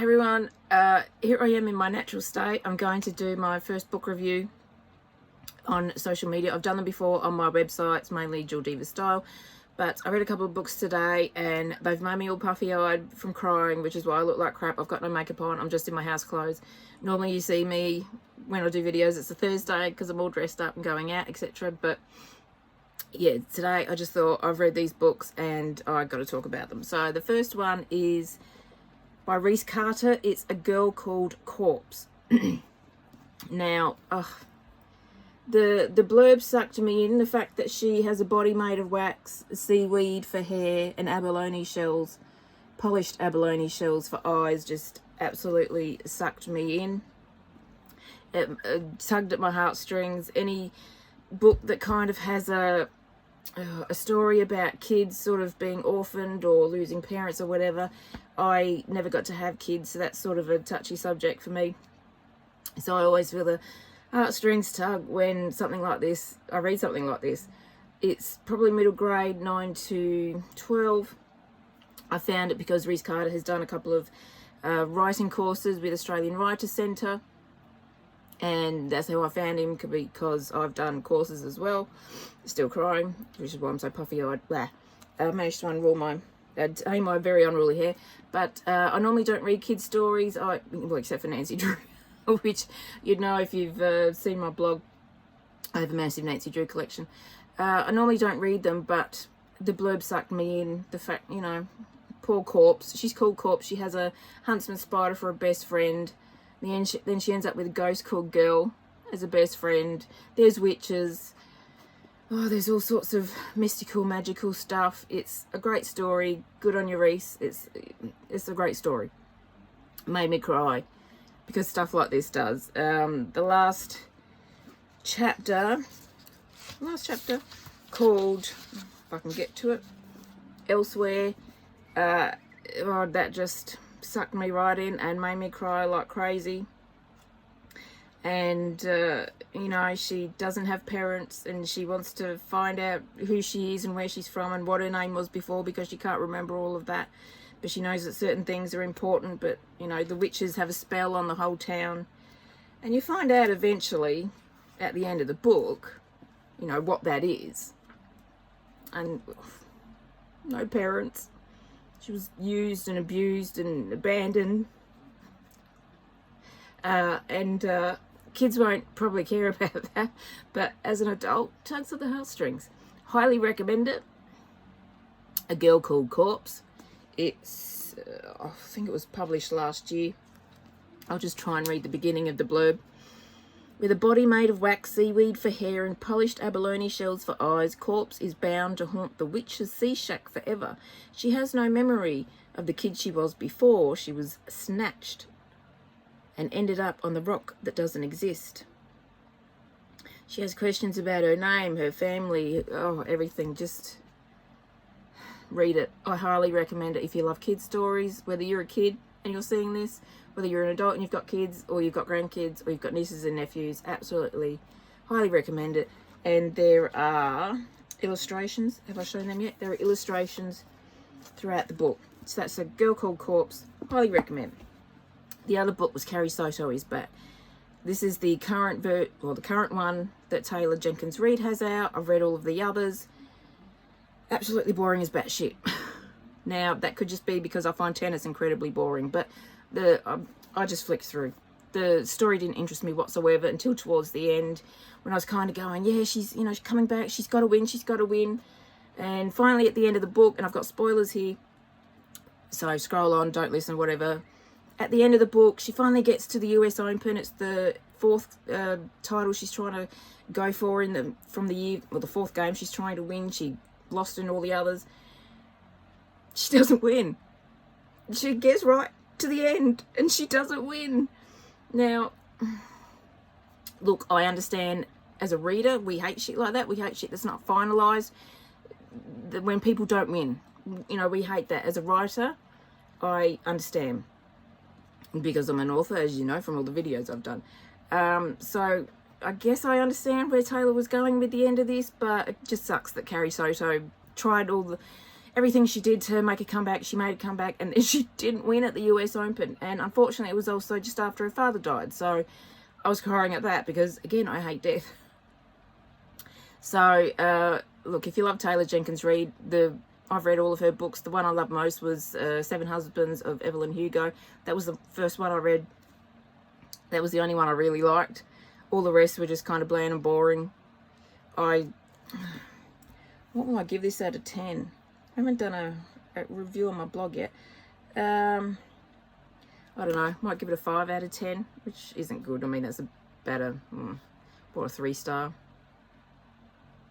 Hey everyone, here I am in my natural state. I'm going to do my first book review on social media. I've done them before on my websites, mainly Jill Diva style, but I read a couple of books today and they've made me all puffy-eyed from crying, which is why I look like crap. I've got no makeup on, I'm just in my house clothes. Normally you see me when I do videos, it's a Thursday because I'm all dressed up and going out, etc. But yeah, today I just thought I've read these books and I got to talk about them. So the first one is by Reece. It's A Girl Called Corpse. Now, the blurb sucked me in. The fact that she has a body made of wax, seaweed for hair, and abalone shells, polished abalone shells for eyes, just absolutely sucked me in. It tugged at my heartstrings. Any book that kind of has a story about kids sort of being orphaned or losing parents or whatever. I never got to have kids, so that's sort of a touchy subject for me. So I always feel the heartstrings tug when something like this, I read something like this. It's probably middle grade, 9 to 12. I found it because Reece has done a couple of writing courses with Australian Writers Centre. And that's how I found him, because I've done courses as well. Still crying, which is why I'm so puffy-eyed. I managed to unroll my very unruly hair. But I normally don't read kids' stories, well, except for Nancy Drew, which you'd know if you've seen my blog. I have a massive Nancy Drew collection. I normally don't read them, but the blurb sucked me in. The fact, poor Corpse. She's called Corpse. She has a huntsman spider for a best friend. Then she ends up with a ghost called Girl as a best friend. There's witches. Oh, there's all sorts of mystical, magical stuff. It's a great story. Good on you, Reece. It's a great story. It made me cry because stuff like this does. The last chapter called, if I can get to it, Elsewhere. That just sucked me right in and made me cry like crazy. And she doesn't have parents and she wants to find out who she is and where she's from and what her name was before, because she can't remember all of that, but she knows that certain things are important. But the witches have a spell on the whole town, and you find out eventually at the end of the book what that is. And no parents. She was used and abused and abandoned. Kids won't probably care about that. But as an adult, tugs at the heartstrings. Highly recommend it. A Girl Called Corpse. It's, I think it was published last year. I'll just try and read the beginning of the blurb. With a body made of wax, seaweed for hair, and polished abalone shells for eyes, Corpse is bound to haunt the witch's sea shack forever. She has no memory of the kid she was before she was snatched and ended up on the rock that doesn't exist. She has questions about her name, her family, everything. Just read it. I highly recommend it if you love kids' stories, whether you're a kid and you're seeing this, whether you're an adult and you've got kids, or you've got grandkids, or you've got nieces and nephews. Absolutely highly recommend it. And there are illustrations. Have I shown them yet? There are illustrations throughout the book. So that's A Girl Called Corpse. Highly recommend. The other book was Carrie Soto Is Back. This is the current the current one that Taylor Jenkins Reid has out. I've read all of the others. Absolutely boring as batshit. Now, that could just be because I find tennis incredibly boring, but I just flicked through. The story didn't interest me whatsoever until towards the end, when I was kind of going, yeah, she's coming back, she's got to win. And finally at the end of the book, and I've got spoilers here, so scroll on, don't listen, whatever. At the end of the book, she finally gets to the US Open. It's the fourth title she's trying to go for from the year, the fourth game she's trying to win. She lost in all the others. She doesn't win. She gets right to the end and she doesn't win. Now, look, I understand as a reader, we hate shit like that. We hate shit that's not finalised. When people don't win, we hate that. As a writer, I understand, because I'm an author, as you know from all the videos I've done. So I guess I understand where Taylor was going with the end of this, but it just sucks that Carrie Soto tried all the everything she did to make a comeback, she made a comeback, and then she didn't win at the US Open. And unfortunately, it was also just after her father died. So I was crying at that because, again, I hate death. So, look, if you love Taylor Jenkins Reid, I've read all of her books. The one I loved most was Seven Husbands of Evelyn Hugo. That was the first one I read. That was the only one I really liked. All the rest were just kind of bland and boring. What will I give this out of 10? I haven't done a review on my blog yet. I don't know. Might give it a 5 out of 10, which isn't good. I mean, that's about a 3-star.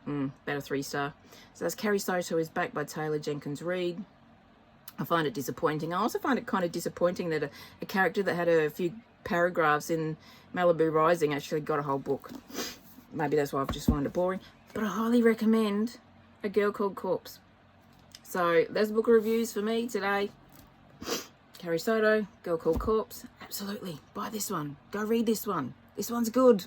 About a 3-star. So that's Carrie Soto is back by Taylor Jenkins Reid. I find it disappointing. I also find it kind of disappointing that a character that had a few paragraphs in Malibu Rising actually got a whole book. Maybe that's why I've just found it boring. But I highly recommend A Girl Called Corpse. So there's the book reviews for me today. Carrie Soto, Girl Called Corpse. Absolutely. Buy this one. Go read this one. This one's good.